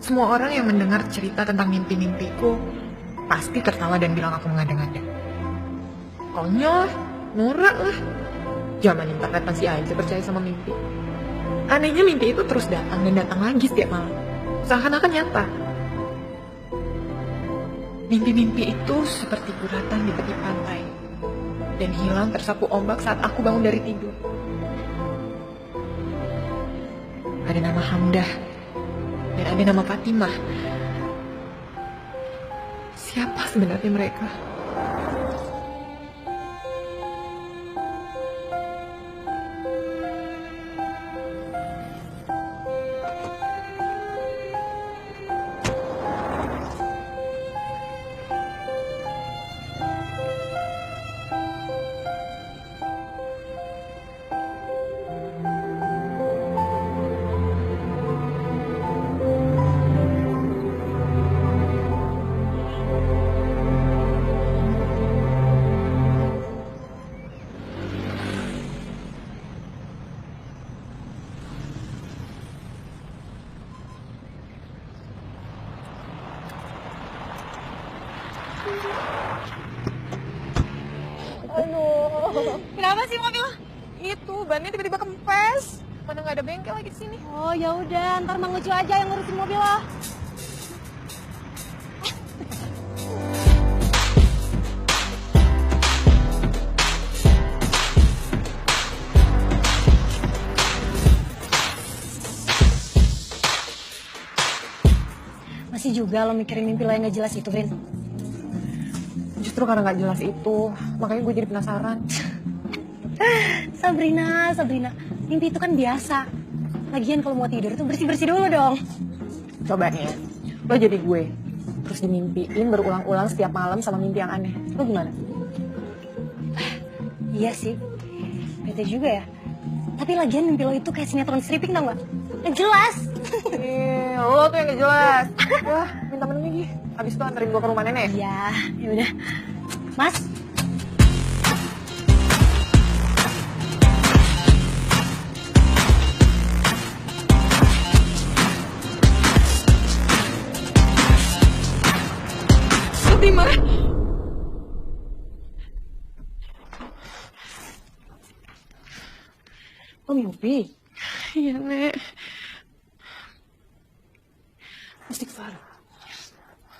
Semua orang yang mendengar cerita tentang mimpi-mimpiku pasti tertawa dan bilang aku mengada-ngada. Konyol, norak lah. Zaman internet masih aja percaya sama mimpi. Anehnya mimpi itu terus datang dan datang lagi setiap malam. Seakan-akan nyata. Mimpi-mimpi itu seperti guratan di tepi pantai dan hilang tersapu ombak saat aku bangun dari tidur. Ada nama Hamdah dan ada nama Fatimah. Siapa sebenarnya mereka? Aduh. Kenapa sih mobil? Itu bannya tiba-tiba kempes. Mana nggak ada bengkel lagi di sini? Oh ya udah, ntar Mang Ucu aja yang ngurusin mobil lah. Masih juga lo mikirin mimpi lo yang gak jelas itu, Brin? Justru karena nggak jelas itu, makanya gue jadi penasaran. Sabrina, mimpi itu kan biasa. Lagian kalau mau tidur tuh bersih-bersih dulu dong. Coba nih ya, lo jadi gue, terus dimimpiin berulang-ulang setiap malam sama mimpi yang aneh. Lo gimana? Iya sih, bete juga ya. Tapi lagian mimpi lo itu kayak sinetron stripping tau gak? Gak jelas. Lo tuh yang gak jelas. Wah, minta menunggu gih. Habis itu anterin gue ke rumah nenek. Iya, ya udah. Mas, Fatimah. Oh mimpi? Iya, Nek. Istighfar.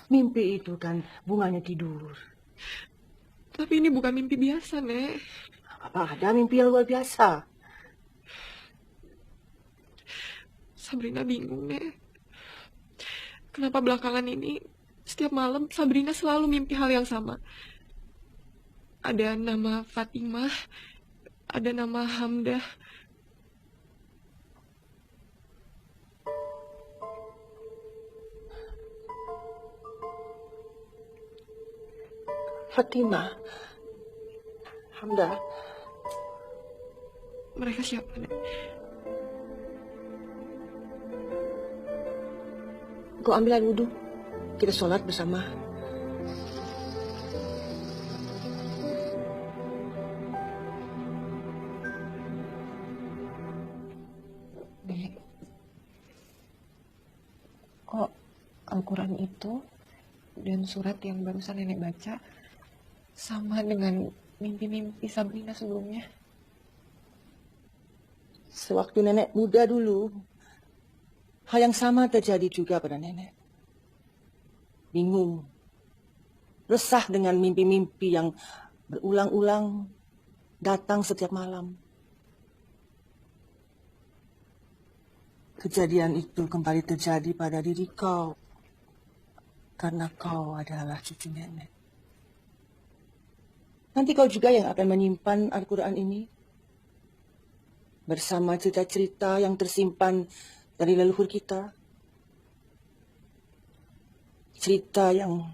Mimpi itu kan bunganya tidur. Tapi ini bukan mimpi biasa, Nek. Apa ada mimpi yang luar biasa? Sabrina bingung, Nek. Kenapa belakangan ini setiap malam Sabrina selalu mimpi hal yang sama. Ada nama Fatimah, ada nama Hamdah. Fatimah. Hamdah. Mereka siapa, Nek? Kau ambil air wudhu. Kita sholat bersama. Nek, kok Al-Quran itu dan surat yang barusan nenek baca sama dengan mimpi-mimpi Sabrina sebelumnya? Sewaktu nenek muda dulu, hal yang sama terjadi juga pada nenek. Bingung, resah dengan mimpi-mimpi yang berulang-ulang datang setiap malam. Kejadian itu kembali terjadi pada diri kau, karena kau adalah cucu nenek. Nanti kau juga yang akan menyimpan Al-Quran ini, bersama cerita-cerita yang tersimpan dari leluhur kita. Cerita yang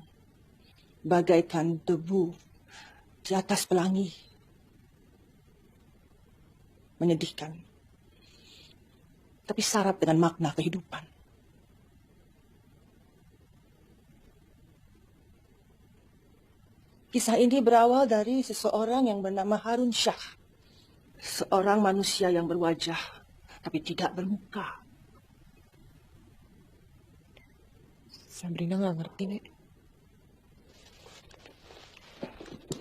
bagaikan debu di atas pelangi. Menyedihkan. Tapi syarat dengan makna kehidupan. Kisah ini berawal dari seseorang yang bernama Harun Shah. Seorang manusia yang berwajah, tapi tidak bermuka. Sabrina nggak ngerti, Nek.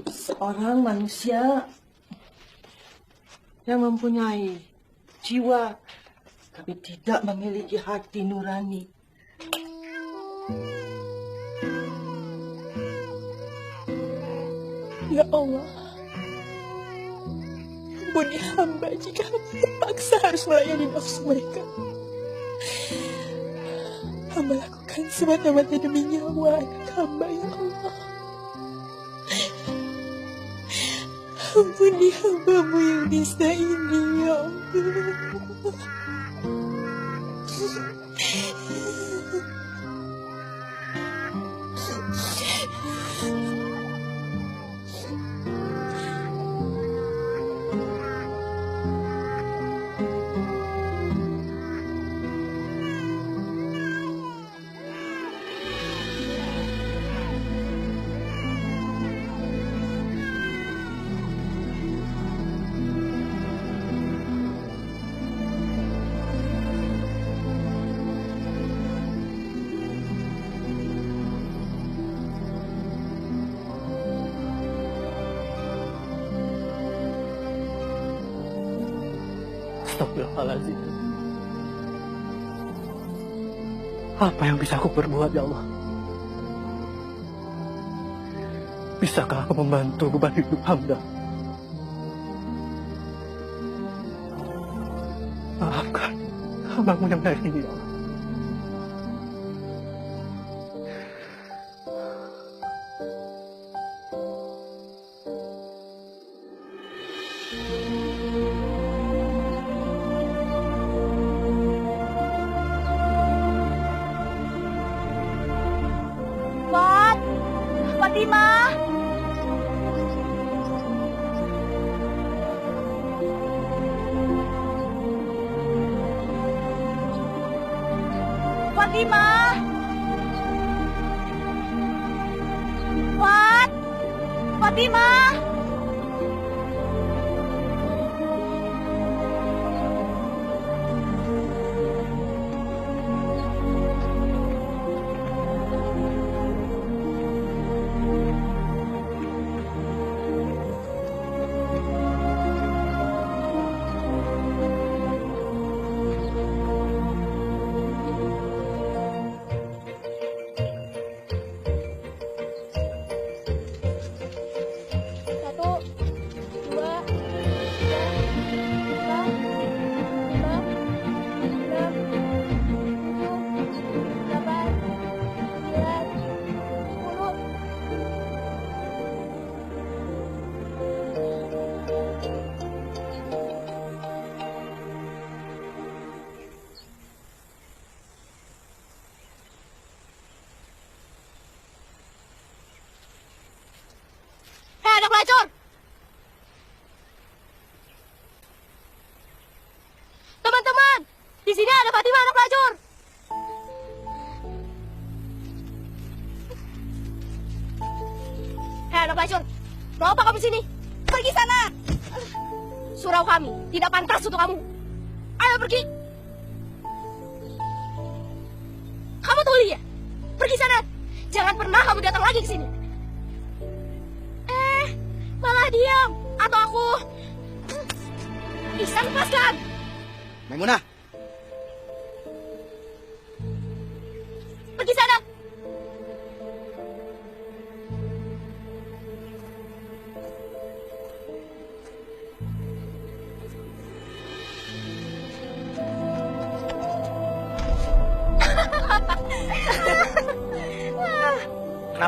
Seorang manusia yang mempunyai jiwa tapi tidak memiliki hati nurani. Ya Allah, ampuni hamba jika hamba terpaksa harus melayani nafsu mereka. Hamba lakukan semata-mata demi nyawa anak hamba, ya Allah. Ampuni hambamu yang bisa ini, ya Allah. Astagfirullahaladzim. Apa yang bisa aku perbuat, ya Allah? Bisakah aku membantu beban hidup hamba? Maafkan hambamu yang dari ini, ya Allah. Fatimah! Fatimah! Fatimah! Anak pelacur! Teman-teman, di sini ada Fatimah anak pelacur. Hei anak pelacur, mau apa kamu di sini? Pergi sana! Surau kami tidak pantas untuk kamu. Ayo pergi! Kamu tunggu dia. Pergi sana. Jangan pernah kamu datang lagi ke sini. Malah diam. Atau aku bisa lepaskan. Maimunah, Pergi sana.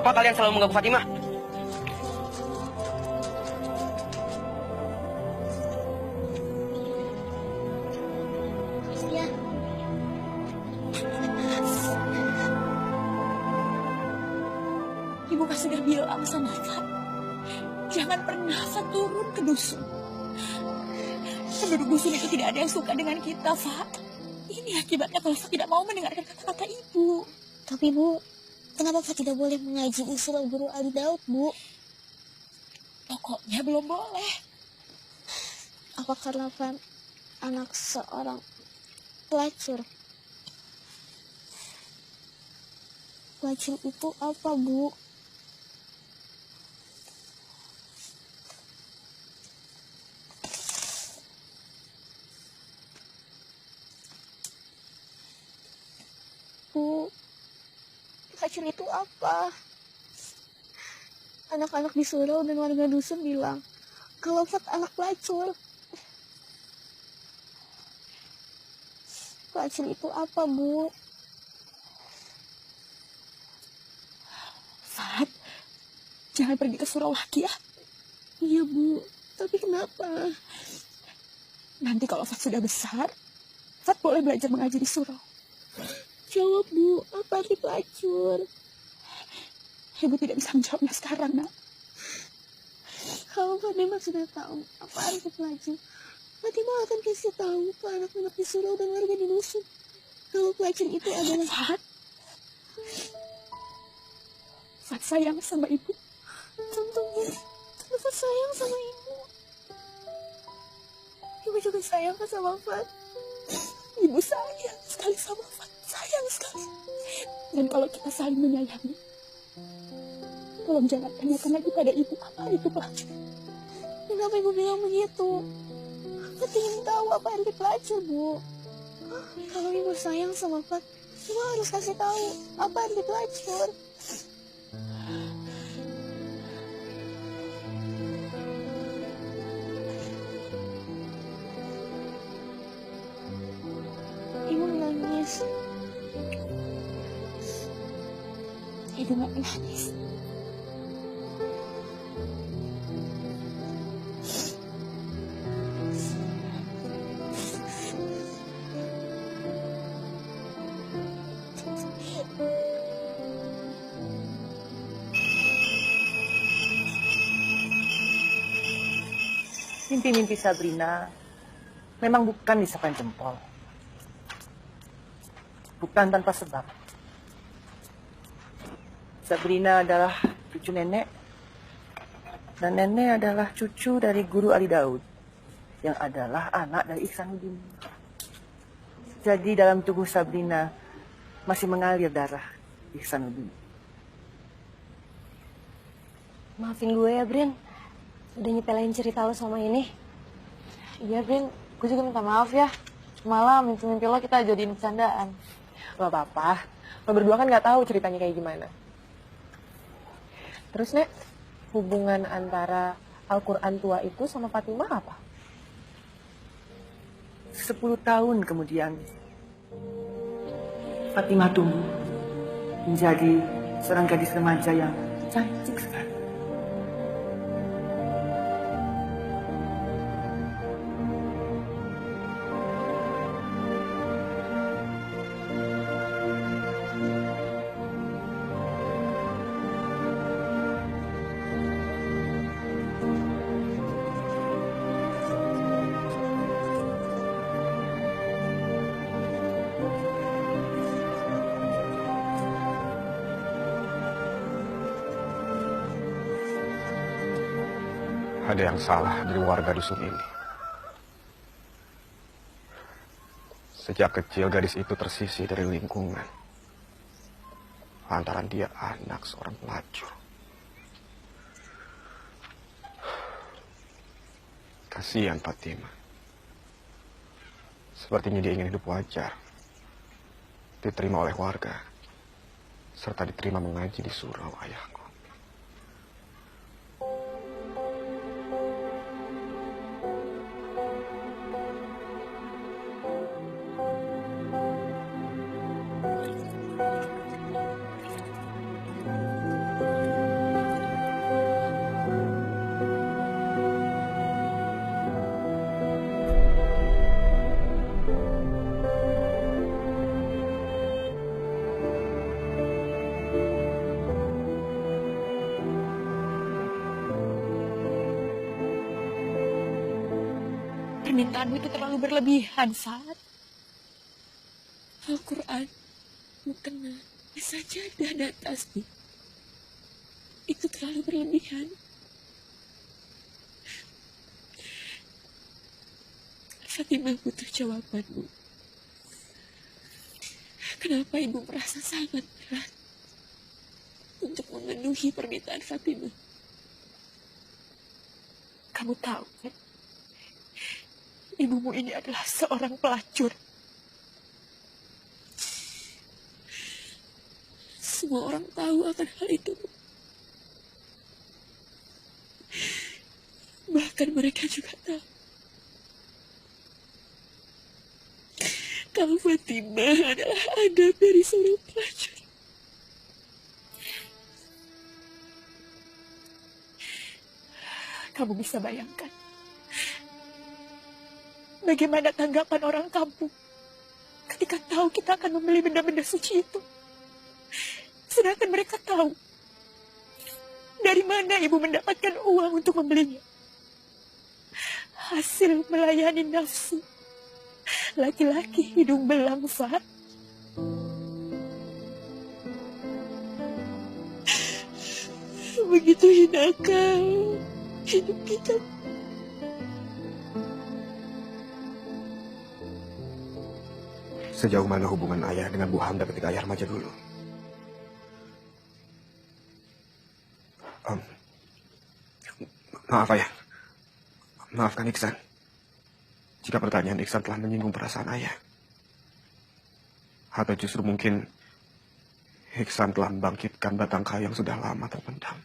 kenapa kalian selalu mengganggu Fatimah? Ya. Ibu kan sudah bilang sama Fat, jangan pernah Fat turun ke dusun. Penduduk dusun itu tidak ada yang suka dengan kita, Fat. Ini akibatnya kalau Fat tidak mau mendengarkan kata-kata ibu. Tapi Bu, kenapa Fat tidak boleh mengaji di surau Guru Ali Daud, Bu? Pokoknya belum boleh. Apa karena Fat anak seorang pelacur? pelacur itu apa, Bu? Bu, pelacur itu apa? Anak-anak di surau dan warga dusun bilang kalau Fat anak pelacur. Pelacur itu apa, Bu? Fat, jangan pergi ke surau lagi ya. Iya, Bu. Tapi kenapa? Nanti kalau Fat sudah besar, Fat boleh belajar mengaji di surau. Jawab, Bu. Apa arti pelacur? Ibu tidak bisa menjawabnya sekarang, nak. Kalau Fatimah sudah tahu apa arti pelacur, Fatimah akan kasih tahu ke anak-anak di surau dan warga di dusun kalau pelacur itu adalah Fat. Fat sayang sama ibu. tentunya Fat sayang sama ibu. Ibu juga sayang sama Fat. Ibu sayang sekali sama Fat. Sayang sekali. Dan kalau kita saling menyayangi, tolong jangan tanyakan lagi pada ibu apa itu pelacur. Kenapa ibu bilang begitu? Fat ingin tahu apa arti pelacur, Bu. Kalau ibu sayang sama Fat, ibu harus kasih tahu apa arti pelacur. Ibu menangis. Ibu nggak menangis. Mimpi-mimpi Sabrina memang bukan isapan jempol. Bukan tanpa sebab. Sabrina adalah cucu nenek, dan nenek adalah cucu dari Guru Ali Daud, yang adalah anak dari Ihsanuddin. Jadi dalam tubuh Sabrina masih mengalir darah Ihsanuddin. Maafin gue ya, Brin. Udah nyepelin cerita lo sama ini. Iya, Brin. Gue juga minta maaf ya. Semalam mimpi-mimpi lo kita jadiin bercandaan. Gak apa-apa. Lo berdua kan gak tahu ceritanya kayak gimana. Terus, Nek, hubungan antara Al-Quran tua itu sama Fatimah apa? 10 tahun kemudian, Fatimah tumbuh menjadi seorang gadis remaja yang cantik sekali. Ada yang salah dari warga dusun ini. Sejak kecil gadis itu tersisih dari lingkungan. Lantaran dia anak seorang pelacur. Kasihan Fatimah. Sepertinya dia ingin hidup wajar. Diterima oleh warga. Serta diterima mengaji di surau ayahku. Permintaanmu itu terlalu berlebihan, Fat. Al-Quran, mukena, sajadah dan tasbih. Itu terlalu berlebihan. Fatimah butuh jawabanmu. Kenapa ibu merasa sangat berat untuk memenuhi permintaan Fatimah. Kamu tahu kan, ibumu ini adalah seorang pelacur. Semua orang tahu akan hal itu. Bahkan mereka juga tahu kalau Fatimah adalah anak dari seorang pelacur. Kamu bisa bayangkan bagaimana tanggapan orang kampung ketika tahu kita akan membeli benda-benda suci itu. Sedangkan mereka tahu dari mana ibu mendapatkan uang untuk membelinya. Hasil melayani nafsu laki-laki hidung belang, Fat. Begitu hinakah hidup kita. Sejauh mana hubungan ayah dengan Bu Hamda ketika ayah remaja dulu? Maaf ayah. Maafkan Iksan. Jika pertanyaan Iksan telah menyinggung perasaan ayah. Atau justru mungkin Iksan telah membangkitkan batang kayu yang sudah lama terpendam.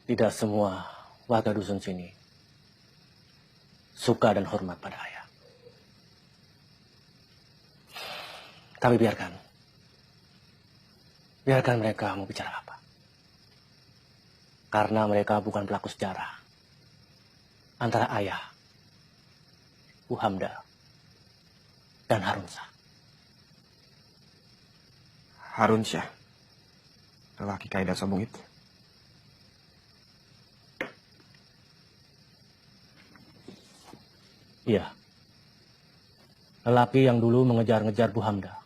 Tidak semua warga dusun sini suka dan hormat pada ayah. Tapi biarkan mereka mau bicara apa. Karena mereka bukan pelaku sejarah antara ayah, Bu Hamda, dan Harunsyah. Harunsyah, lelaki kaya dan sombong itu. Iya, lelaki yang dulu mengejar-ngejar Bu Hamda.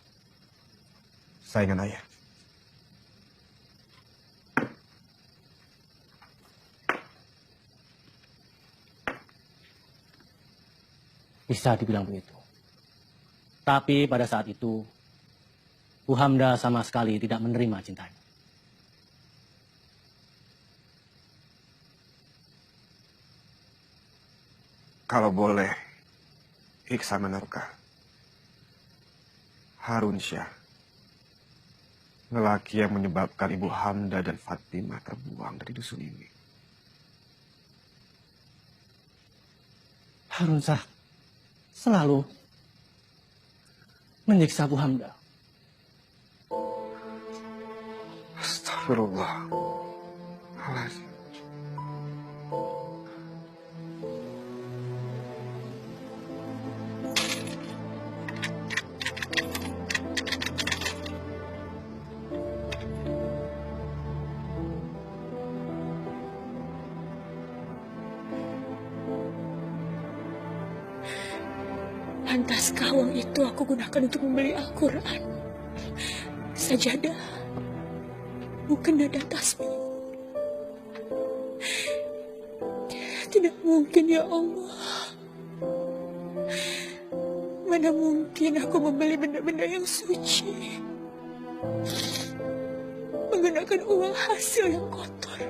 Saingan ayah. Bisa dibilang begitu. Tapi pada saat itu, Bu Hamda sama sekali tidak menerima cintanya. Kalau boleh, Iksan menerka. Harunsyah, lelaki yang menyebabkan Ibu Hamda dan Fatimah terbuang dari dusun ini. Harunsyah selalu menyiksa Bu Hamda. Astagfirullahaladzim. Pantaskah uang itu aku gunakan untuk membeli Al-Quran, sajadah, mukena dan tasbih? Tidak mungkin ya Allah. Mana mungkin aku membeli benda-benda yang suci menggunakan uang hasil yang kotor.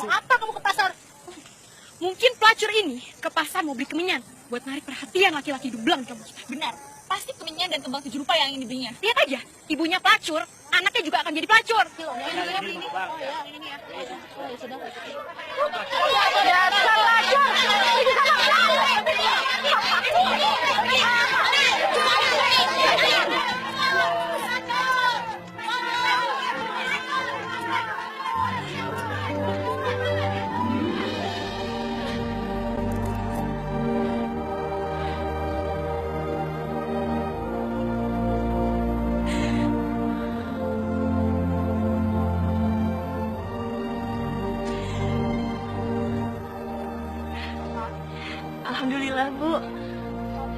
Apa kamu ke pasar? Mungkin pelacur ini ke pasar mau beli kemenyan buat narik perhatian laki-laki dubelang kamu. Benar, pasti kemenyan dan kembang 7 rupa yang ingin dibelinya. Lihat aja, ibunya pelacur, anaknya juga akan jadi pelacur. Bu.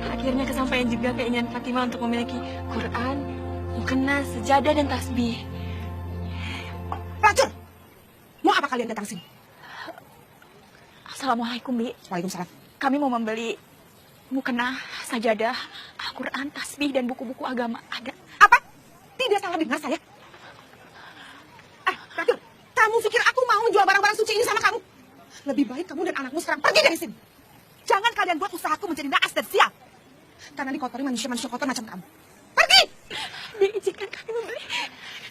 Akhirnya kesampaian juga keinginan Fatima untuk memiliki Quran, mukena, sejadah, dan tasbih. Pelacur! Mau apa kalian datang sini? Assalamualaikum, Bi. Waalaikumsalam. Kami mau membeli mukena, sajadah, Al-Quran, tasbih, dan buku-buku agama. Ada. Apa? Tidak salah dengar saya? Pelacur, kamu pikir aku mau menjual barang-barang suci ini sama kamu? Lebih baik kamu dan anakmu sekarang pergi dari sini. Jangan kalian buat usahaku menjadi naas dan sial. Karena dikotori manusia-manusia kotor macam kamu. Pergi! Diizinkan kami membeli.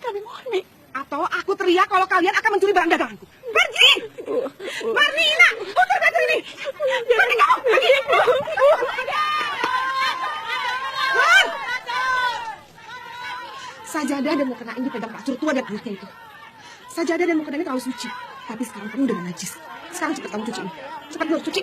Kami mohon, Bi. Atau aku teriak kalau kalian akan mencuri barang daganganku. Pergi! Marina! Putar batu ini! Pergi kamu! Pergi! Keluar! Sajadah dan mukena ini dipegang pelacur tua dan anaknya itu. Sajadah dan mukena ini terlalu suci. Tapi sekarang kamu udah najis. Sekarang cepat kamu cuci ini. Cepat keluar, cuci.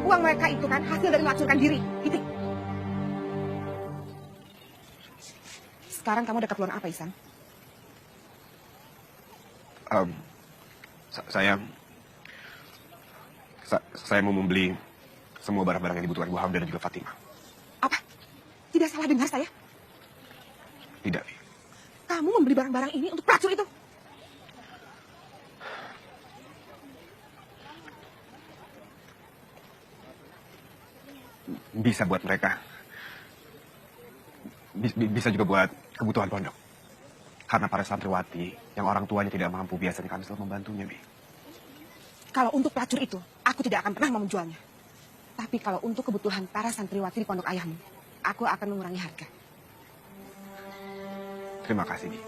Uang mereka itu kan hasil dari melacurkan diri. Gitu. Sekarang kamu ada keperluan apa, Isan? Saya mau membeli semua barang-barang yang dibutuhkan Bu Hamda dan juga Fatima. Apa? Tidak salah dengar saya? Tidak, Bi. Kamu membeli barang-barang ini untuk pelacur itu? Bisa buat mereka. Bisa juga buat kebutuhan pondok. Karena para santriwati yang orang tuanya tidak mampu, biasanya kami selalu membantunya, Bi. Kalau untuk pelacur itu, aku tidak akan pernah mau menjualnya. Tapi kalau untuk kebutuhan para santriwati di pondok ayahmu, aku akan mengurangi harga. Terima kasih, Bi.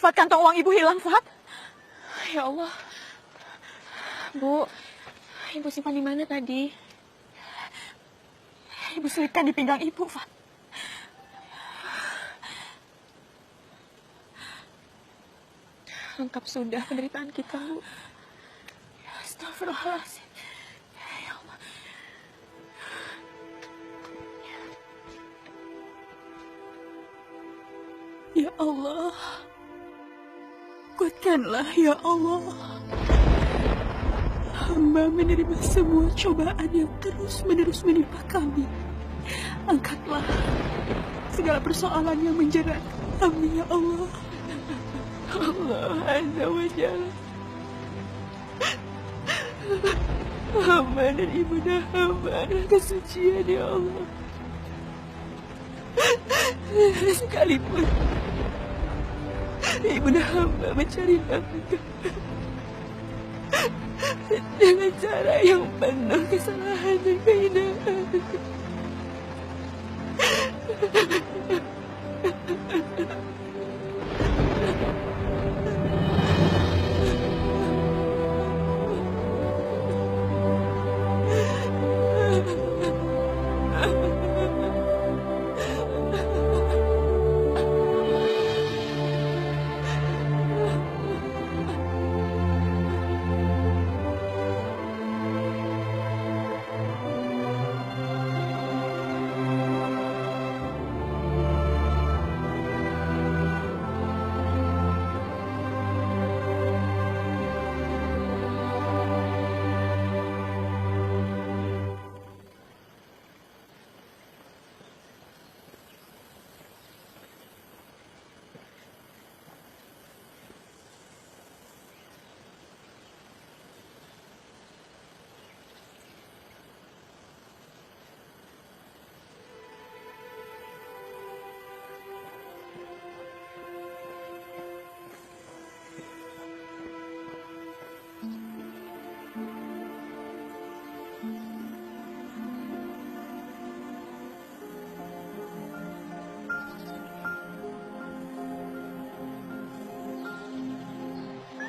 Fat, kantong uang ibu hilang, Fat. Ya Allah. Bu, ibu simpan di mana tadi? Ibu selipkan di pinggang ibu, Fat. Lengkap sudah penderitaan kita, Bu. Astagfirullahaladzim. Ya Allah. Ya Allah. Kuatkanlah, ya Allah. Hamba menerima semua cobaan yang terus-menerus menimpa kami. Angkatlah segala persoalan yang menjerat kami, ya Allah. Allah Azza wa Jalla. Hamba dan ibunda hamba adalah kesucian, ya Allah. Sekalipun ibunda hamba mencari nafkah dengan cara yang penuh kesalahan dan kehinaan.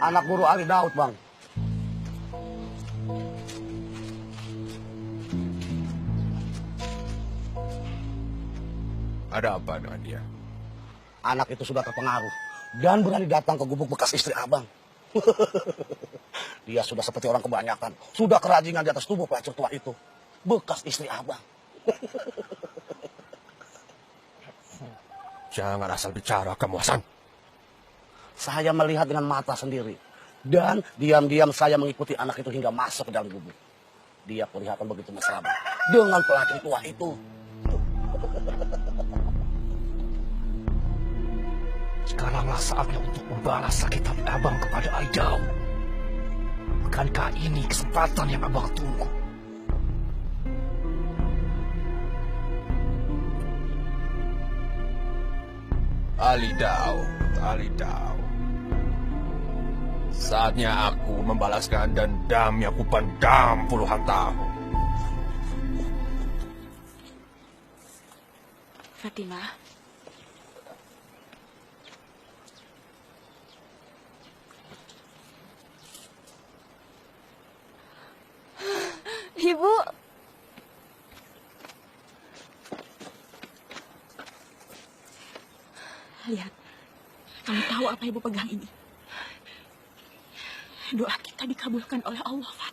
Anak guru Ali Daud, Bang. Ada apa dengan dia? Anak itu sudah terpengaruh dan berani datang ke gubuk bekas istri abang. Dia sudah seperti orang kebanyakan. Sudah kerajingan di atas tubuh pelacur tua itu. Bekas istri abang. Jangan asal bicara kamu, Hasan. Saya melihat dengan mata sendiri. Dan diam-diam saya mengikuti anak itu hingga masuk ke dalam gubuk. Dia kelihatan begitu mesra dengan pelacur tua itu. Sekaranglah saatnya untuk membalas sakit hati abang kepada Aidau. Bukankah ini kesempatan yang abang tunggu? Ali Daud. Saatnya aku membalaskan dendam yang kupendam puluhan tahun. Fatimah. Ibu, Lihat, kamu tahu apa ibu pegang ini? Doa kita dikabulkan oleh Allah, Fat.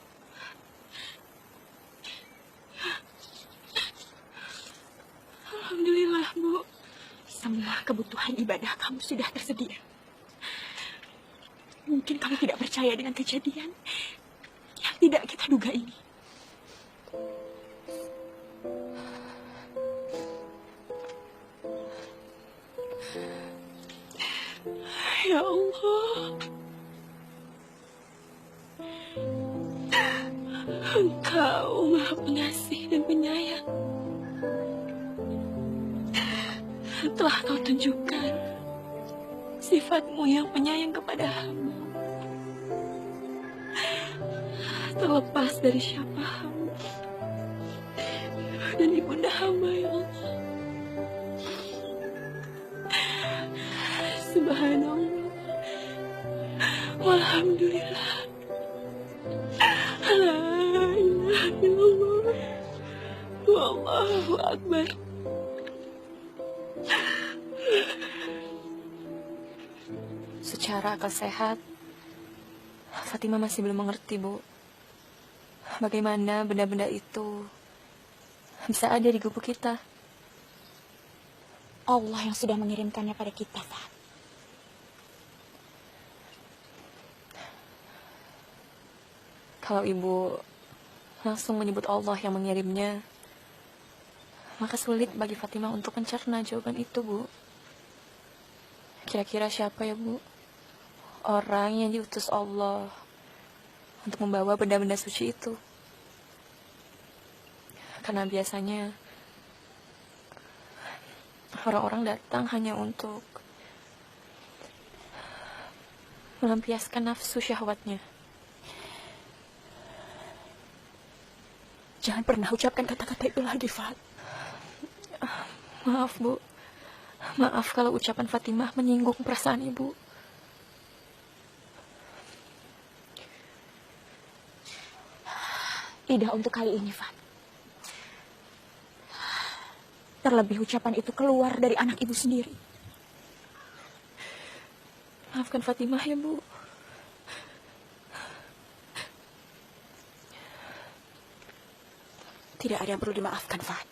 Alhamdulillah, Bu. Semua kebutuhan ibadah kamu sudah tersedia. Mungkin kamu tidak percaya dengan kejadian yang tidak kita duga ini. Ya Allah, Engkau Maha Pengasih dan Penyayang. Telah Kau tunjukkan sifat-Mu yang penyayang kepada hamba, terlepas dari siapa hamba dan ibunda hamba, ya Allah. Subhanallah. Walhamdulillah. La ilaha illallah. Wallahu akbar. Secara akal sehat, Fatimah masih belum mengerti, Bu. Bagaimana benda-benda itu bisa ada di gubuk kita. Allah yang sudah mengirimkannya pada kita, Fat. Kalau Ibu langsung menyebut Allah yang mengirimnya, maka sulit bagi Fatimah untuk mencerna jawaban itu, Bu. Kira-kira siapa ya, Bu? Orang yang diutus Allah untuk membawa benda-benda suci itu. Karena biasanya orang-orang datang hanya untuk melampiaskan nafsu syahwatnya. Jangan pernah ucapkan kata-kata itu lagi, Fat. Maaf, Bu. Maaf kalau ucapan Fatimah menyinggung perasaan Ibu. Tidak untuk kali ini, Fat. Terlebih ucapan itu keluar dari anak ibu sendiri. Maafkan Fatimah ya, Bu. Tidak ada yang perlu dimaafkan, Fat.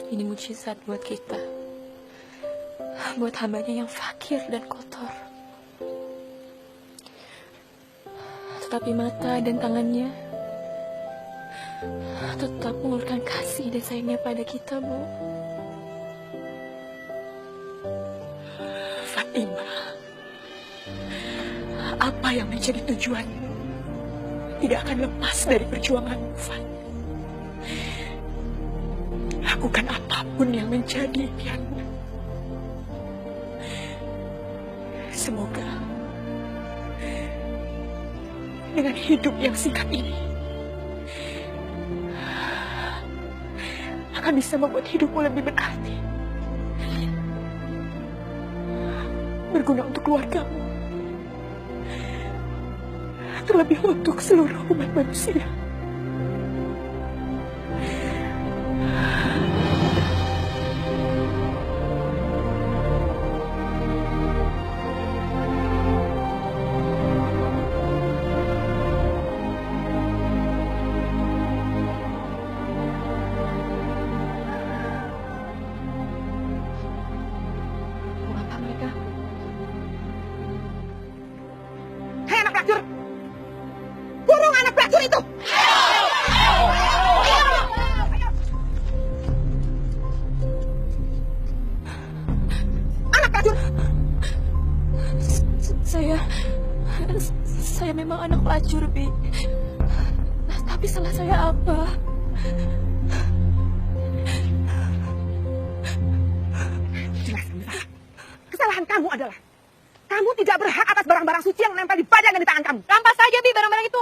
Ini mujizat buat kita. Buat hambanya yang fakir dan kotor. Tetapi mata dan tangannya tetap mengulurkan kasih dan sayangnya pada kita, Bu. Fatimah, apa yang menjadi tujuanmu tidak akan lepas dari perjuanganmu, Fat. Lakukan apapun yang menjadi impianmu. Semoga dengan hidup yang singkat ini akan bisa membuat hidupmu lebih berarti. berguna untuk keluargamu. Terlebih untuk seluruh umat manusia. Apa mereka? Hei anak pelacur! Burung anak pelacur itu! Anak pelacur! Saya memang anak pelacur, Bi. Tapi salah saya apa? Jelas, kesalahan kamu adalah kamu tidak berhak atas barang-barang suci yang menempel di badan dan di tangan kamu. Rampas saja, Bi, barang-barang itu.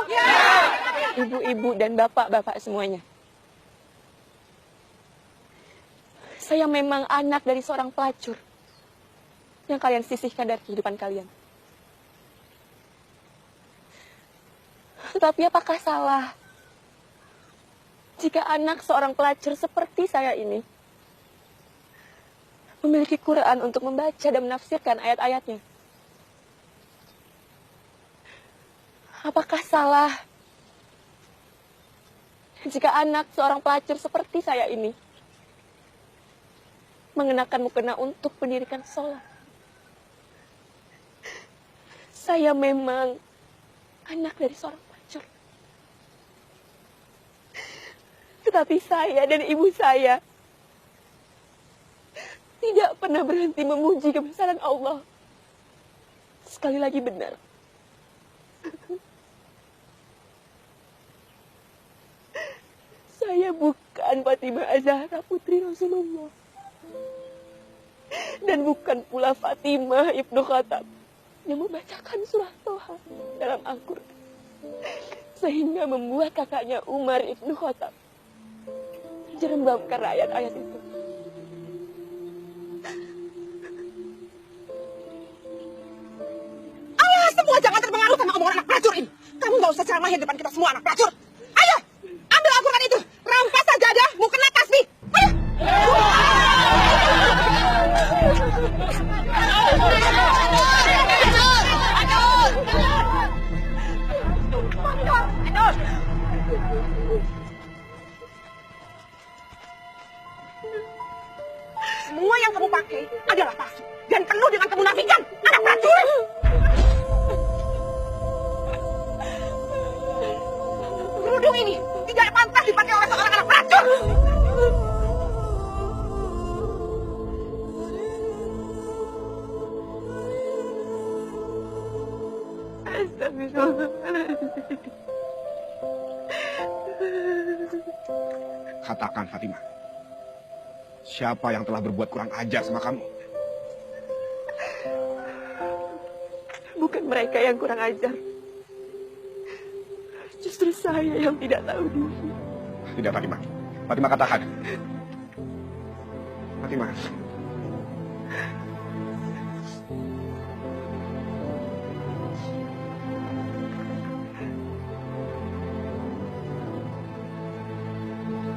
Ibu-ibu dan bapak-bapak semuanya. Saya memang anak dari seorang pelacur yang kalian sisihkan dari kehidupan kalian. Tetapi apakah salah jika anak seorang pelacur seperti saya ini memiliki Quran untuk membaca dan menafsirkan ayat-ayatnya? Apakah salah jika anak seorang pelacur seperti saya ini mengenakan mukena untuk mendirikan sholat? Saya memang anak dari seorang pelacur. Tetapi saya dan ibu saya tidak pernah berhenti memuji kebesaran Allah. Sekali lagi benar. Saya bukan Fatimah Az-Zahra putri Rasulullah. Dan bukan pula Fatimah Ibnu Khattab yang membacakan surah Toha dalam Al-Quran. Sehingga membuat kakaknya Umar Ibnu Khattab jerembamkan ayat-ayat itu. Alah, semua jangan terpengaruh sama omongan anak pelacur ini. Kamu gak usah ceramah di depan kita semua anak pelacur. Ayo, ambil Al-Quran itu. Rampas saja ada, mau kena tasbih. Ayo. Semua yang kamu pakai adalah palsu dan penuh dengan kemunafikan, anak pelacur. Kerudung ini tidak pantas dipakai oleh seorang anak pelacur. Katakan, Fatimah. Siapa yang telah berbuat kurang ajar sama kamu? Bukan mereka yang kurang ajar. Justru saya yang tidak tahu diri. Tidak, Fatimah. Fatimah, katakan. Fatimah.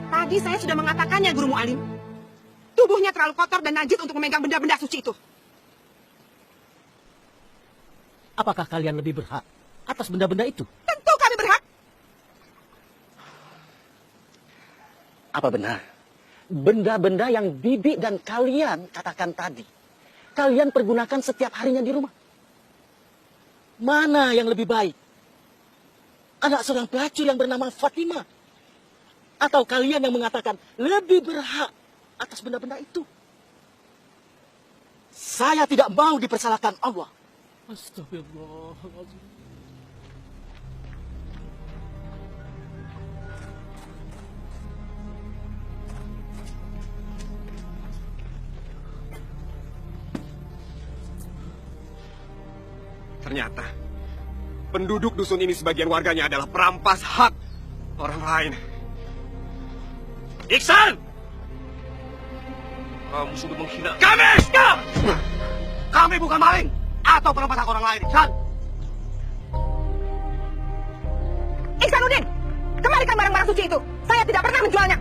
Tadi saya sudah mengatakannya, Guru Mu'alim. Tubuhnya terlalu kotor dan najis untuk memegang benda-benda suci itu. Apakah kalian lebih berhak atas benda-benda itu? Tentu kami berhak. Apa benar? Benda-benda yang bibi dan kalian katakan tadi, kalian pergunakan setiap harinya di rumah. Mana yang lebih baik? Anak seorang pelacur yang bernama Fatimah? Atau kalian yang mengatakan lebih berhak atas benda-benda itu? Saya tidak mau dipersalahkan Allah. Astagfirullahaladzim. Ternyata penduduk dusun ini sebagian warganya adalah perampas hak orang lain. Iksan! Kamu sudah menghina kami! Kami bukan maling! atau merampas hak orang lain, Iksan? Iksanuddin, kembalikan barang-barang suci itu. Saya tidak pernah menjualnya.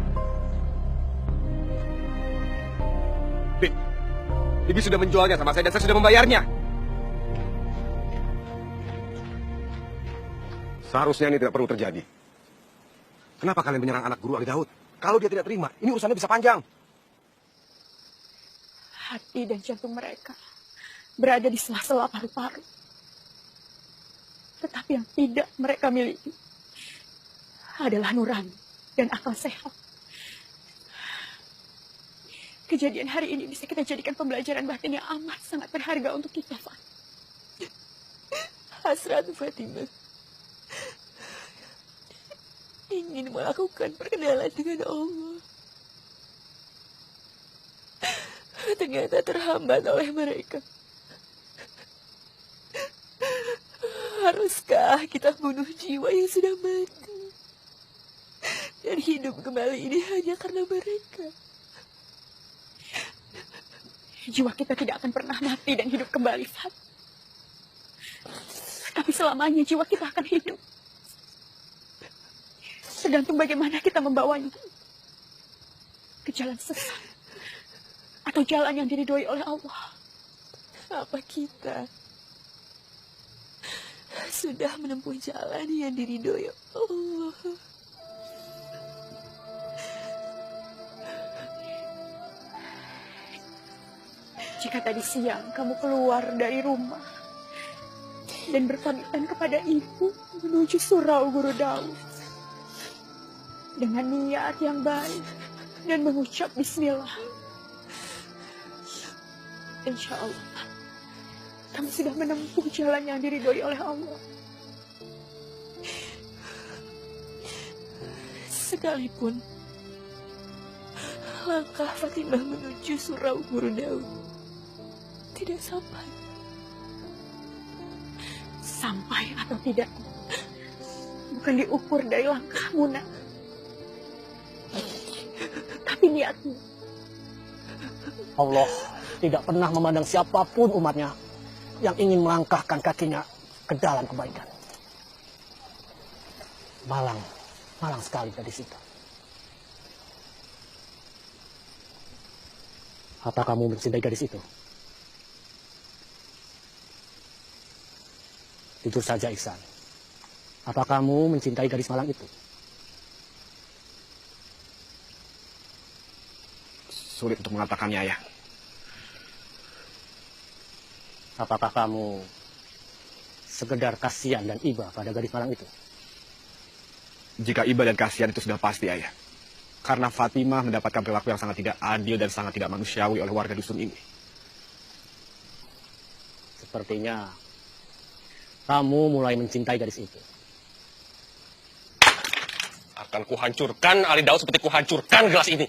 Bibi sudah menjualnya sama saya dan saya sudah membayarnya. Seharusnya ini tidak perlu terjadi. Kenapa kalian menyerang anak guru Ali Daud? Kalau dia tidak terima, ini urusannya bisa panjang. Hati dan jantung mereka berada di sela-sela paru-paru. Tetapi yang tidak mereka miliki adalah nurani dan akal sehat. Kejadian hari ini bisa kita jadikan pembelajaran batin yang amat sangat berharga untuk kita, Pak. Hasrat Fatimah ingin melakukan perkenalan dengan Allah. Ternyata terhambat oleh mereka. Haruskah kita bunuh jiwa yang sudah mati dan hidup kembali ini hanya karena mereka? Jiwa kita tidak akan pernah mati dan hidup kembali, Fat. Tapi selamanya jiwa kita akan hidup. Tergantung bagaimana kita membawanya. Ke jalan sesat. Atau jalan yang diridhoi oleh Allah. Apa kita sudah menempuh jalan yang diridhoi Allah? Jika tadi siang kamu keluar dari rumah dan berpamitan kepada ibu menuju surau Guru Daud dengan niat yang baik dan mengucap bismillah, insya Allah kamu sudah menempuh jalan yang diridhoi oleh Allah. Sekalipun langkah Fatimah menuju surau Guru Daud tidak sampai. Sampai atau tidak bukan diukur dari langkahmu, nak, tapi niatmu. Allah tidak pernah memandang siapapun umatnya yang ingin melangkahkan kakinya ke dalam kebaikan. Malang sekali gadis itu. Apa kamu mencintai gadis itu? Jujur saja, Iksan. Apa kamu mencintai gadis malang itu? Sulit untuk mengatakannya, Ayah. Apakah kamu sekedar kasihan dan iba pada gadis malang itu? Jika iba dan kasihan itu sudah pasti, Ayah. Karena Fatimah mendapatkan perilaku yang sangat tidak adil dan sangat tidak manusiawi oleh warga dusun ini. Sepertinya kamu mulai mencintai gadis itu. Akan kuhancurkan Ali Daud seperti kuhancurkan gelas ini.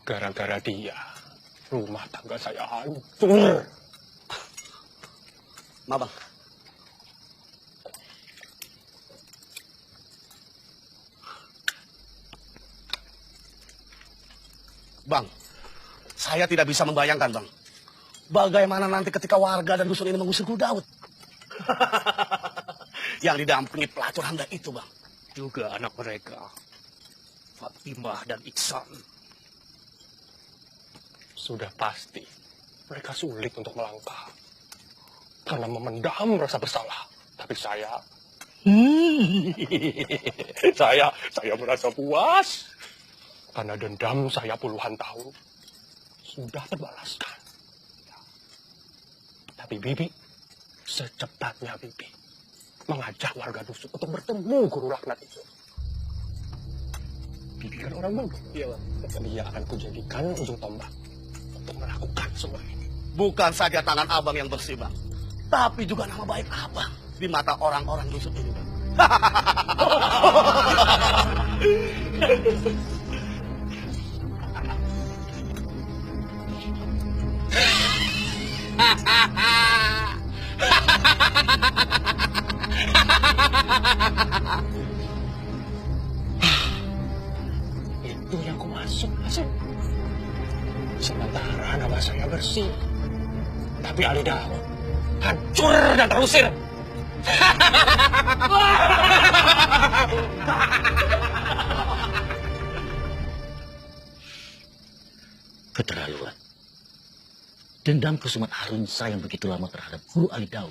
Gara-gara dia, rumah tangga saya hancur. Bang. Bang, saya tidak bisa membayangkan, Bang. Bagaimana nanti ketika warga dan dusun ini mengusir Guru Daud? Yang didampingi pelacur Hamda itu, Bang. Juga anak mereka, Fatimah dan Iksan. Sudah pasti mereka sulit untuk melangkah. Karena memendam rasa bersalah. Tapi saya merasa puas. Karena dendam saya puluhan tahun sudah terbalaskan. Tapi Bibi, secepatnya Bibi mengajak warga dusun untuk bertemu guru laknat itu. Bibi kan orang bodoh. Iya, Bang. Dia akan kujadikan ujung tombak untuk melakukan semua ini. Bukan saja tangan abang yang bersih, Bang. Tapi juga nama baik abang di mata orang-orang dusun ini, Bang. Masuk. Sementara nama saya bersih. Tapi Ali Daud hancur dan terusir. Keterlaluan. Dendam Kusumat Harunsa yang begitu lama terhadap Guru Ali Daud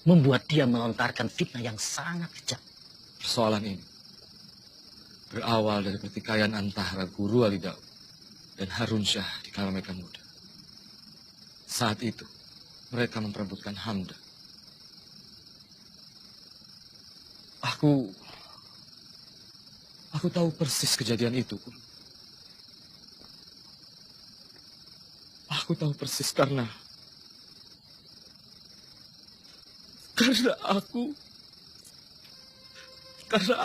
membuat dia melontarkan fitnah yang sangat kejam. Persoalan ini berawal dari pertikaian antara Guru Ali Daud dan Harun Syah di kala mereka muda. Saat itu, mereka memperebutkan Hamda. Aku tahu persis kejadian itu. Aku tahu persis karena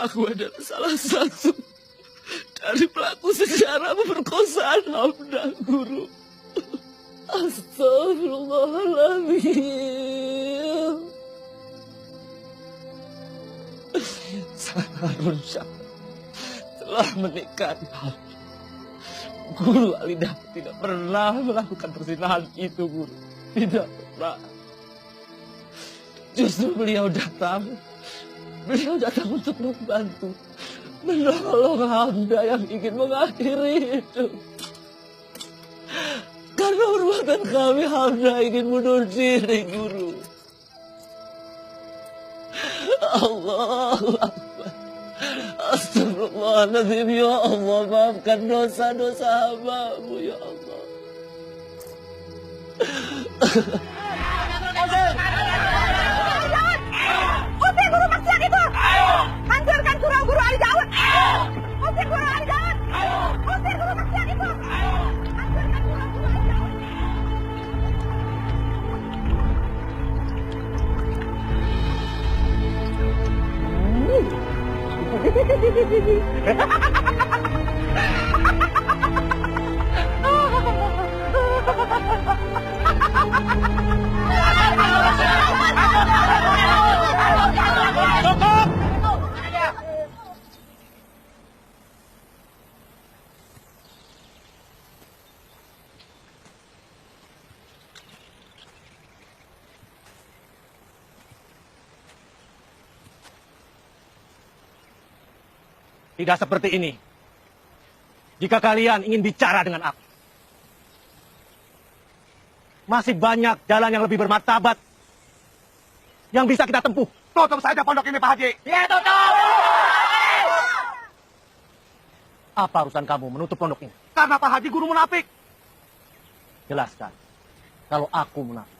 aku adalah salah satu dari pelaku sejarah pemerkosaan Hamda, Guru. Astagfirullahaladzim. Harun Syah telah menikahi Hamda. Guru Ali Daud tidak pernah melakukan perzinahan itu, Guru. Tidak pernah. Justru beliau datang untuk membantu, menolong Hamda yang ingin mengakhiri hidup. Karena perbuatan kami, Hamda ingin bunuh diri, Guru. Allahu Akbar. Astagfirullahaladzim, ya Allah, maafkan dosa-dosa hamba-Mu, ya Allah. Usir guru maksiat itu! Hancurkan surau Guru Ali Daud! Usir Guru Ali Daud! Usir guru maksiat itu! Hancurkan surau Guru Ali Daud! Tidak seperti ini. Jika kalian ingin bicara dengan aku, masih banyak jalan yang lebih bermartabat yang bisa kita tempuh. Tutup saja pondok ini, Pak Haji. Ya, tutup! Apa urusan kamu menutup pondok ini? Karena Pak Haji guru munafik. Jelaskan, kalau aku munafik.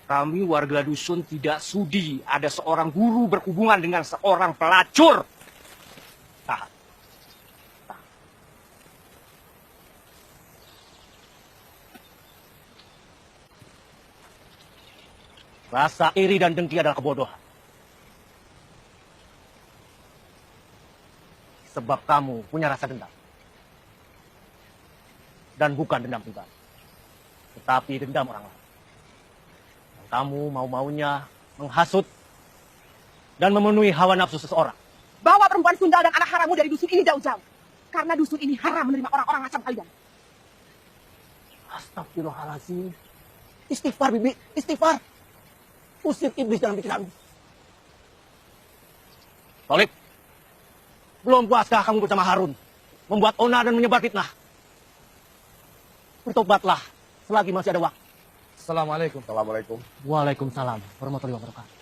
Kami warga dusun tidak sudi ada seorang guru berhubungan dengan seorang pelacur. Tahan. Rasa iri dan dengki adalah kebodohan. Sebab kamu punya rasa dendam. Dan bukan dendam pribadi, tetapi dendam orang lain. Kamu mau-maunya menghasut dan memenuhi hawa nafsu seseorang. Bawa perempuan sundal dan anak harammu dari dusun ini jauh-jauh. Karena dusun ini haram menerima orang-orang macam kalian. Astagfirullahaladzim. Istighfar, Bibi. Istighfar. Usir iblis dalam pikiranmu. Tolib, belum puaskah kamu bersama Harun membuat onar dan menyebar fitnah? Bertobatlah selagi masih ada waktu. Assalamualaikum. Assalamualaikum. Waalaikumsalam warahmatullahi wabarakatuh.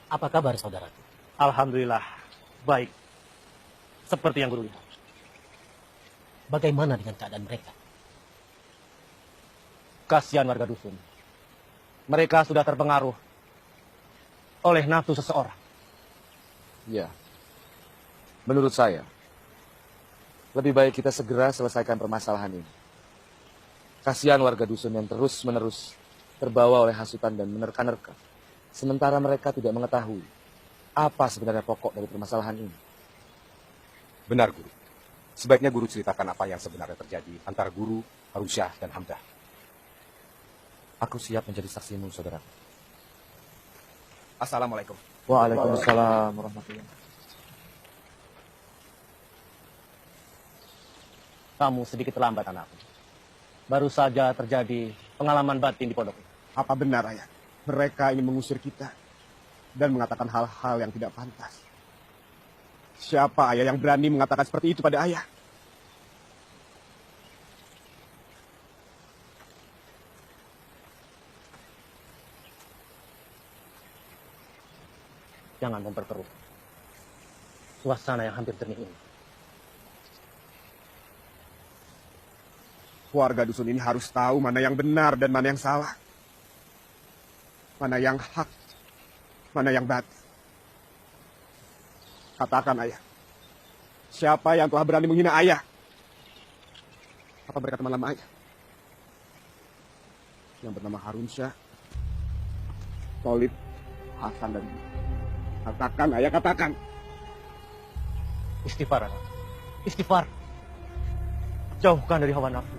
Apa kabar saudaraku? Alhamdulillah, baik. Seperti yang guru lihat. Bagaimana dengan keadaan mereka? Kasihan warga dusun. Mereka sudah terpengaruh oleh nafsu seseorang. Ya, menurut saya, lebih baik kita segera selesaikan permasalahan ini. Kasihan warga dusun yang terus-menerus terbawa oleh hasutan dan menerka-nerka. Sementara mereka tidak mengetahui apa sebenarnya pokok dari permasalahan ini. Benar, Guru. Sebaiknya guru ceritakan apa yang sebenarnya terjadi antara guru, Harunsyah, dan Hamdah. Aku siap menjadi saksimu, saudara. Assalamualaikum. Waalaikumsalam warahmatullahi wabarakatuh. Kamu sedikit terlambat, anakku. Baru saja terjadi pengalaman batin di pondok. Apa benar, Ayah? Mereka ingin mengusir kita dan mengatakan hal-hal yang tidak pantas. Siapa Ayah yang berani mengatakan seperti itu pada Ayah? Jangan memperkeruh suasana yang hampir jernih ini. Warga dusun ini harus tahu mana yang benar dan mana yang salah. Mana yang hak, mana yang batil. Katakan, Ayah. Siapa yang telah berani menghina Ayah? Apa mereka teman lama Ayah? Yang bernama Harunsyah, Tolib, Hasan, dan Bima. Katakan, Ayah, katakan. Istighfar, anak. Istighfar. Jauhkan dari hawa nafsu.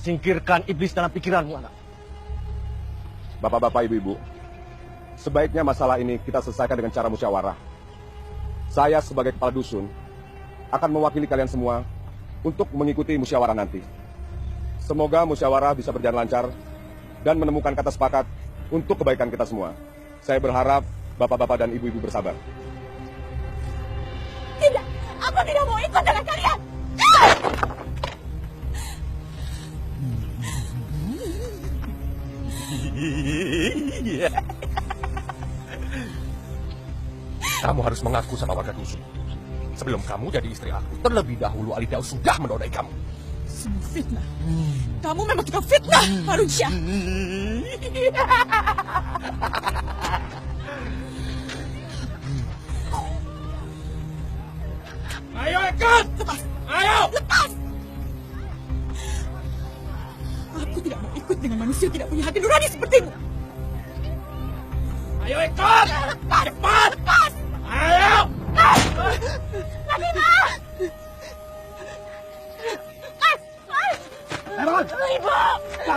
Singkirkan iblis dalam pikiranmu, anak. Bapak-bapak, ibu-ibu, sebaiknya masalah ini kita selesaikan dengan cara musyawarah. Saya sebagai kepala dusun akan mewakili kalian semua untuk mengikuti musyawarah nanti. Semoga musyawarah bisa berjalan lancar dan menemukan kata sepakat untuk kebaikan kita semua. Saya berharap bapak-bapak dan ibu-ibu bersabar. Tidak, aku tidak mau ikut dengan kalian. Kamu harus mengaku sama warga dusun. Sebelum kamu jadi istri aku, terlebih dahulu Ali Daud sudah menodai kamu. Semua fitnah. Kamu memang tukang fitnah, Harunsyah. Ayo ikut! Lepas! Ayo! Lepas! Aku tidak mau ikut dengan manusia tidak punya hati nurani sepertimu. Ayo ikut! Lepas! Cepat! Lepas! Ayo! Fatimah!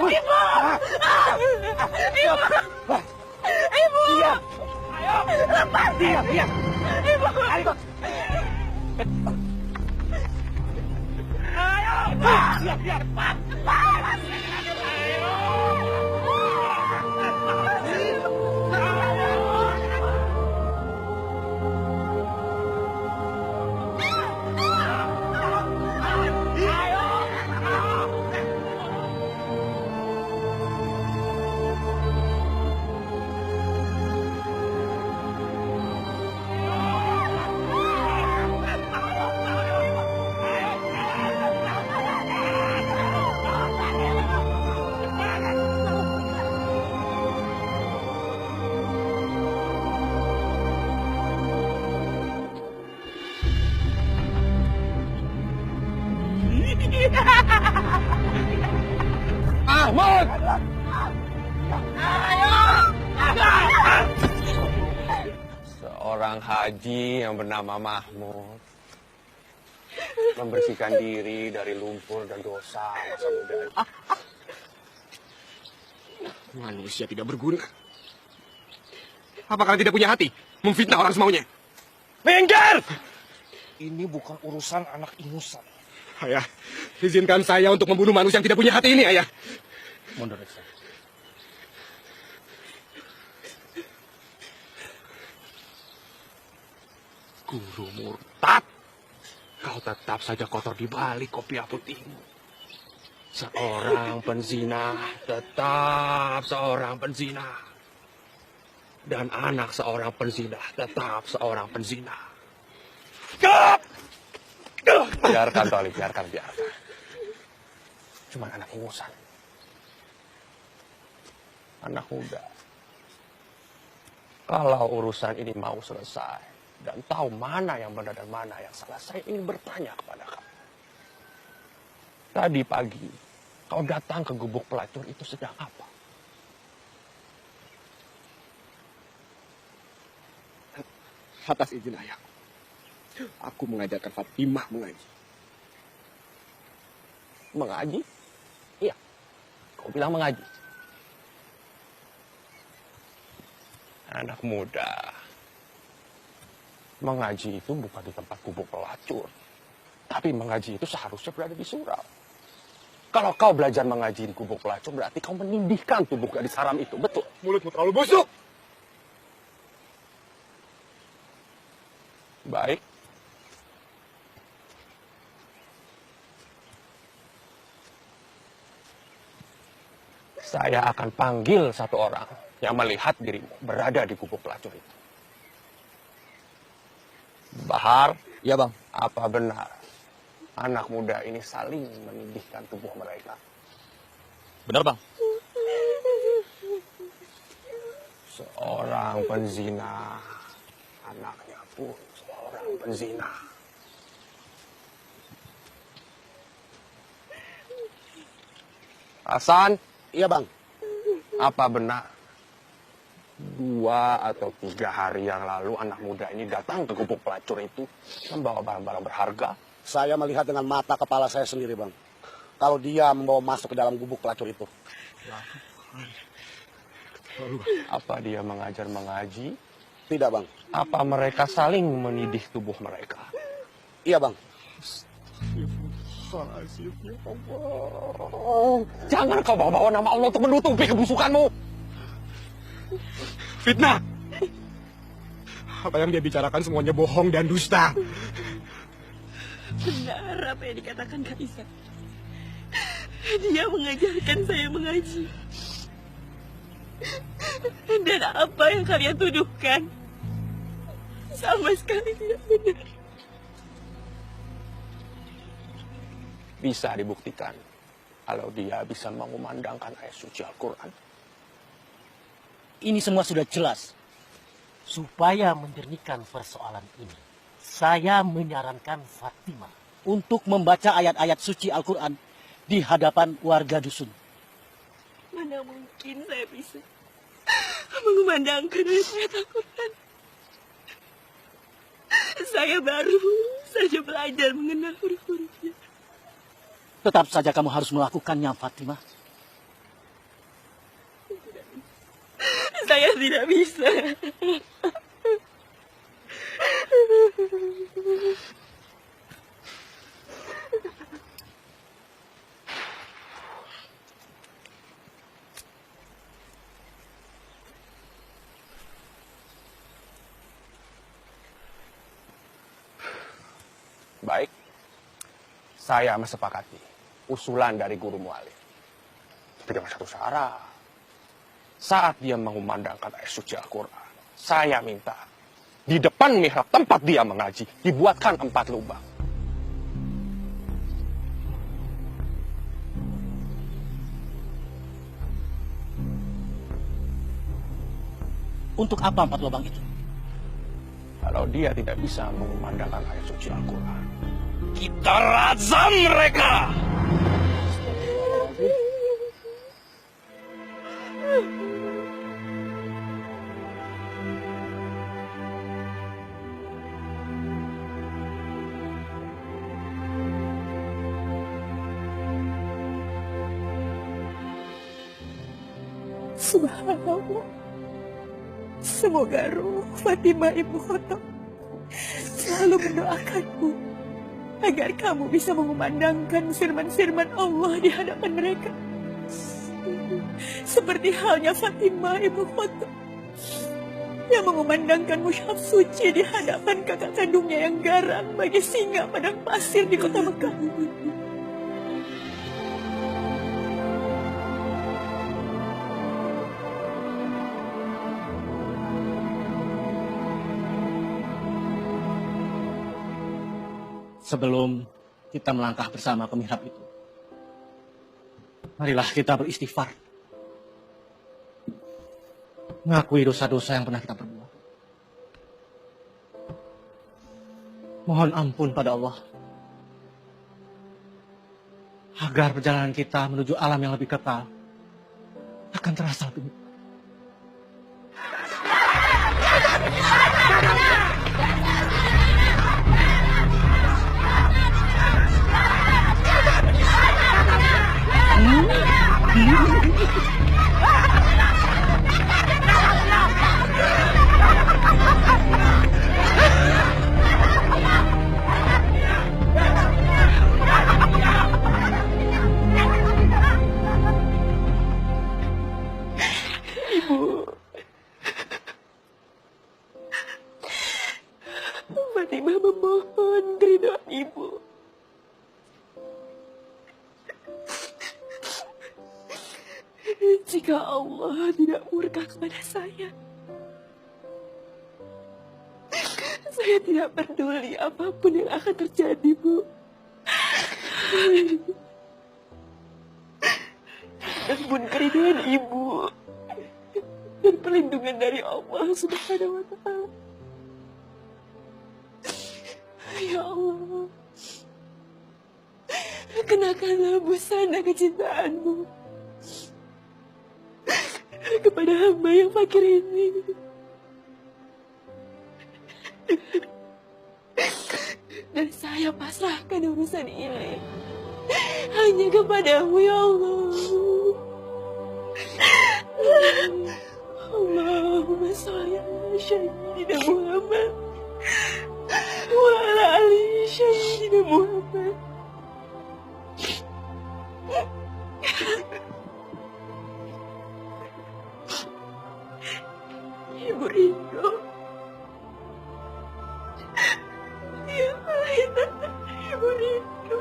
Ibu! Ibu! Ibu! Diam! Ayo! Lepas! Diam! Ibu! Ayo! Ayo! Diam! Ahmad! Seorang haji yang bernama Mahmud membersihkan diri dari lumpur dan dosa masa mudanya. Manusia tidak berguna. Apa kalian tidak punya hati? Memfitnah orang semaunya. Minggir! Ini bukan urusan anak ingusan. Ayah, izinkan saya untuk membunuh manusia yang tidak punya hati ini, Ayah. Mundur, Iksan. Guru murtad. Kau tetap saja kotor di balik kopiah putihmu. Seorang penzina tetap seorang penzina. Dan anak seorang penzina tetap seorang penzina. Biarkan, Tolib, biarkan. Cuma anak ingusan. Anak muda. Kalau urusan ini mau selesai dan tahu mana yang benar dan mana yang salah, saya ingin bertanya kepada kamu. Tadi pagi, kau datang ke gubuk pelacur itu sedang apa? Atas izin Ayah. Aku mengajarkan Fatimah mengaji. Mengaji? Iya. Kau bilang mengaji. Anak muda. Mengaji itu bukan di tempat gubuk pelacur. Tapi mengaji itu seharusnya berada di surau. Kalau kau belajar mengaji di gubuk pelacur, berarti kau menindihkan tubuh gadis haram itu. Betul. Mulutmu terlalu busuk. Baik. Saya akan panggil satu orang yang melihat dirimu berada di gubuk pelacur itu. Bahar. Ya, Bang. Apa benar anak muda ini saling menindihkan tubuh mereka? Benar, Bang. Seorang penzina, anaknya pun seorang penzina. Hasan. Iya, Bang. Apa benar 2 atau 3 hari yang lalu anak muda ini datang ke gubuk pelacur itu membawa barang-barang berharga? Saya melihat dengan mata kepala saya sendiri, Bang. Kalau dia membawa masuk ke dalam gubuk pelacur itu. Apa dia mengajar mengaji? Tidak, Bang. Apa mereka saling menidih tubuh mereka? Iya, Bang. Jangan kau bawa-bawa nama Allah untuk menutupi kebusukanmu. Fitnah. Apa yang dia bicarakan semuanya bohong dan dusta. Benar apa yang dikatakan Kak Isa. Dia mengajarkan saya mengaji. Dan apa yang kalian tuduhkan sama sekali tidak benar. Bisa dibuktikan kalau dia bisa mengumandangkan ayat suci Al-Quran. Ini semua sudah jelas. Supaya menjernihkan persoalan ini, saya menyarankan Fatimah untuk membaca ayat-ayat suci Al-Quran di hadapan warga dusun. Mana mungkin saya bisa mengumandangkan ayat-ayat Al-Quran. Saya baru saja belajar mengenal huruf-hurufnya. Tetap saja kamu harus melakukannya, Fatimah. Saya tidak bisa. Baik, saya mesepakati usulan dari guru mualim. Tapi dengan satu syarat. Saat dia mengumandangkan ayat suci Al-Quran, saya minta di depan mihrab tempat dia mengaji dibuatkan 4 lubang. Untuk apa 4 lubang itu? Kalau dia tidak bisa mengumandangkan ayat suci Al-Quran, kita razam mereka! Subhanallah. Semoga roh Fatimah Ibu Khattab selalu mendoakanmu agar kamu bisa mengumandangkan firman-firman Allah di hadapan mereka. Seperti halnya Fatimah Ibu Khattab yang mengumandangkan mushaf suci di hadapan kakak kandungnya yang garang bagi singa padang pasir di kota Mekah. Sebelum kita melangkah bersama ke mihrab itu, marilah kita beristighfar. Mengakui dosa-dosa yang pernah kita perbuat. Mohon ampun pada Allah. Agar perjalanan kita menuju alam yang lebih kekal akan terasa lebih nikmat. Fatimah memohon keridhaan Ibu. Jika Allah tidak murka kepada saya tidak peduli apapun yang akan terjadi, Bu. Namun keridhaan Ibu dan perlindungan dari Allah Subhanahu wa Ta'ala. Ya Allah, kenakanlah busana kecintaanmu kepada hamba yang fakir ini. Dan saya pasrahkan urusan ini hanya kepadamu, ya Allah. Allahumma sholli ala sayyidina Muhammad wa ala ali sayyidina Muhammad. Ibu Rindu, ya Ibu Rindu.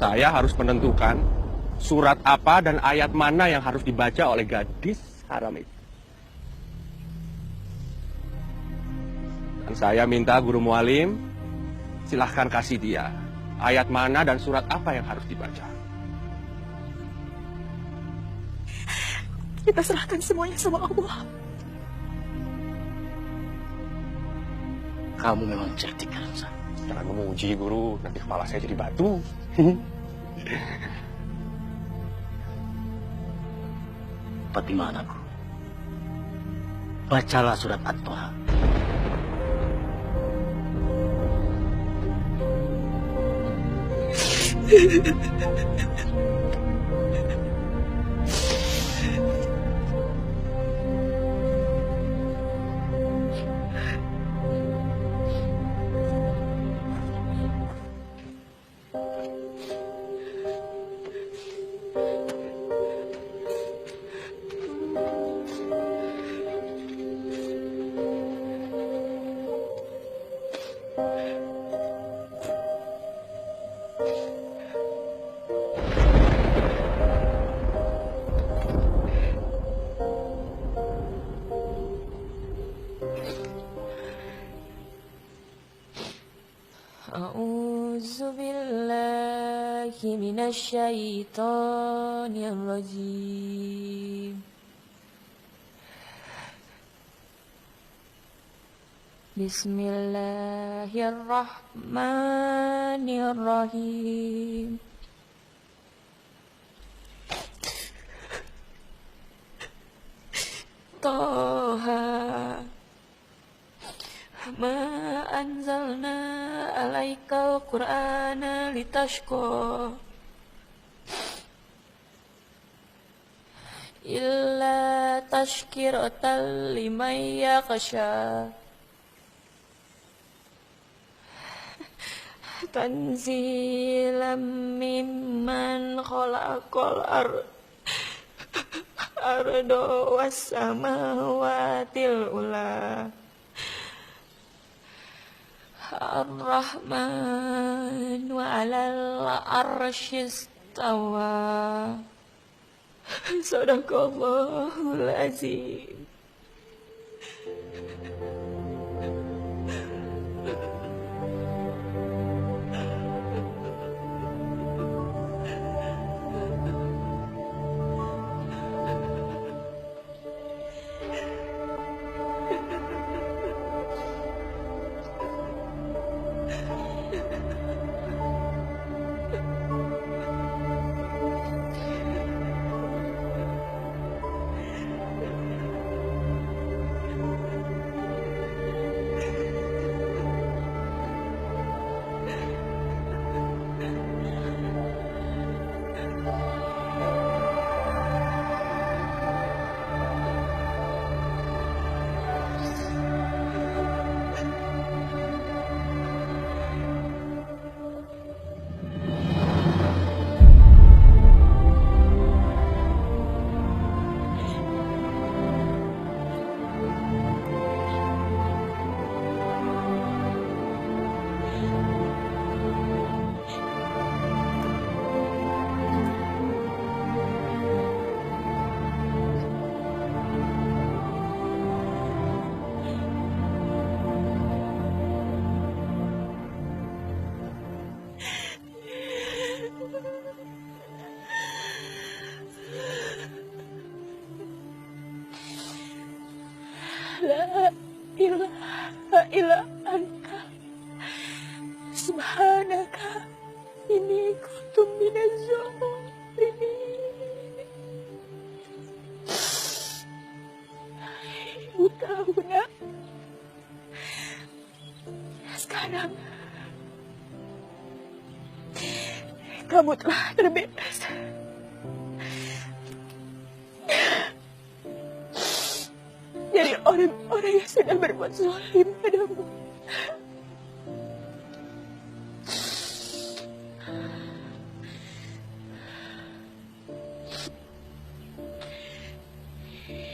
Saya harus menentukan surat apa dan ayat mana yang harus dibaca oleh gadis haram itu. Dan saya minta guru mualim, silahkan kasih dia ayat mana dan surat apa yang harus dibaca. Kita serahkan semuanya sama Allah. Kamu memang cerdik, Ramsa. Jangan memuji, guru. Nanti kepala saya jadi batu. Fatimah anakku, bacalah surat At-Toha. A'udzu billahi minasyaitonir rajim. Bismillahirrahmanirrahim. Toha ma anzalna alaikal qur'ana litashqa illa tashkiratan liman yakhsha tanzilam mimman khalaqal arda was samawatil ula. Ar-Rahman wa 'alal arsy istawa. Sadaqallahul azim. La ilaha illa anta subhanaka inni kuntu minaz zalimin. Ibu tahu nak, sekarang kamu telah terbebas dari orang-orang yang sudah berbuat zalim padamu.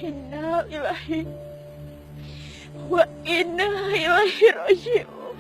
Inna lillahi wa inna ilaihi raji'un.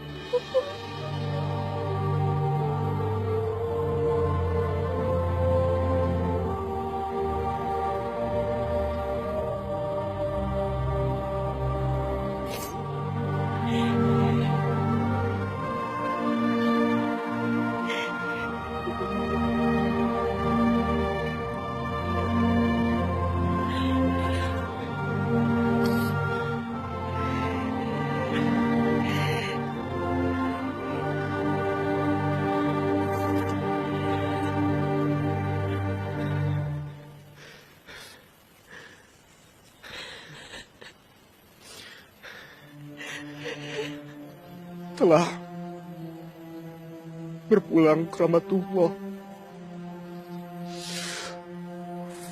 Telah berpulang ke rahmatullah.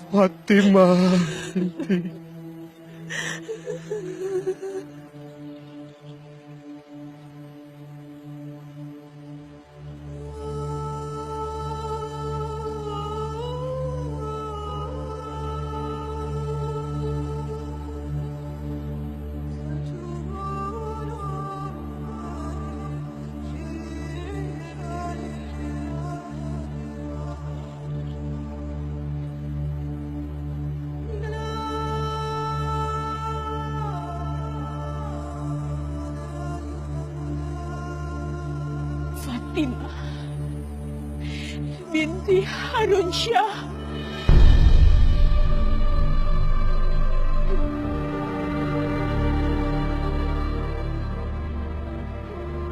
Fatimah binti. Fatimah binti Harun Syah.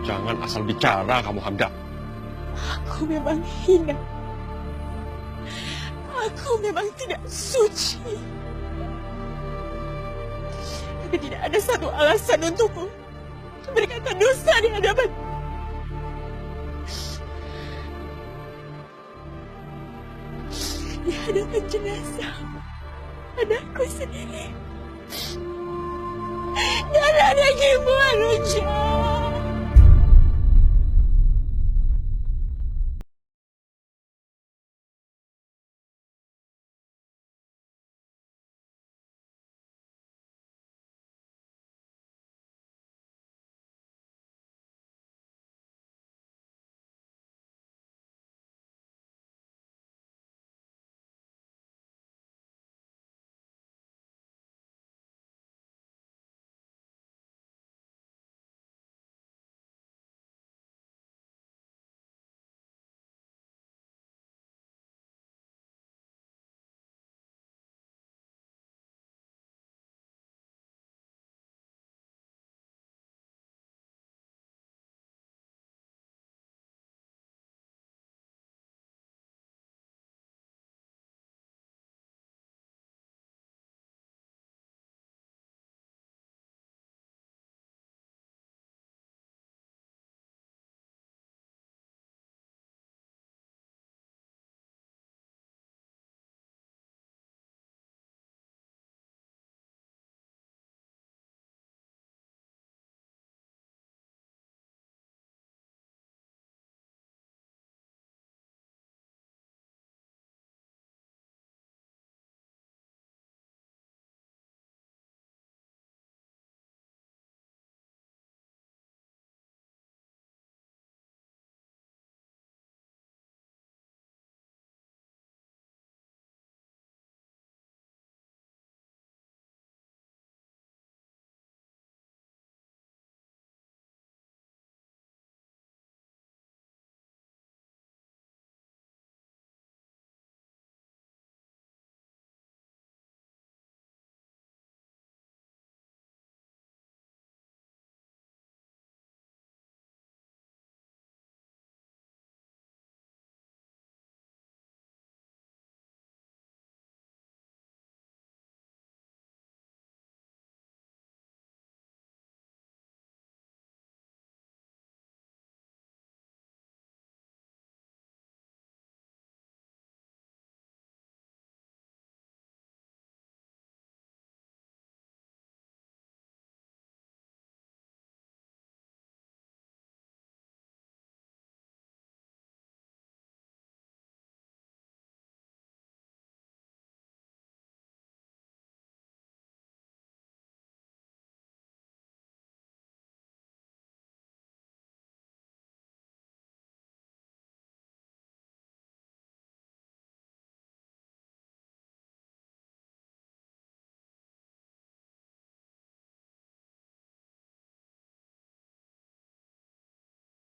Jangan asal bicara kamu, Hamdah. Aku memang hina. Aku memang tidak suci. Tapi tidak ada satu alasan untukku berkata dosa di hadapan. Di hadapan jenazah anakku sendiri dan anak ibu Harun Syah.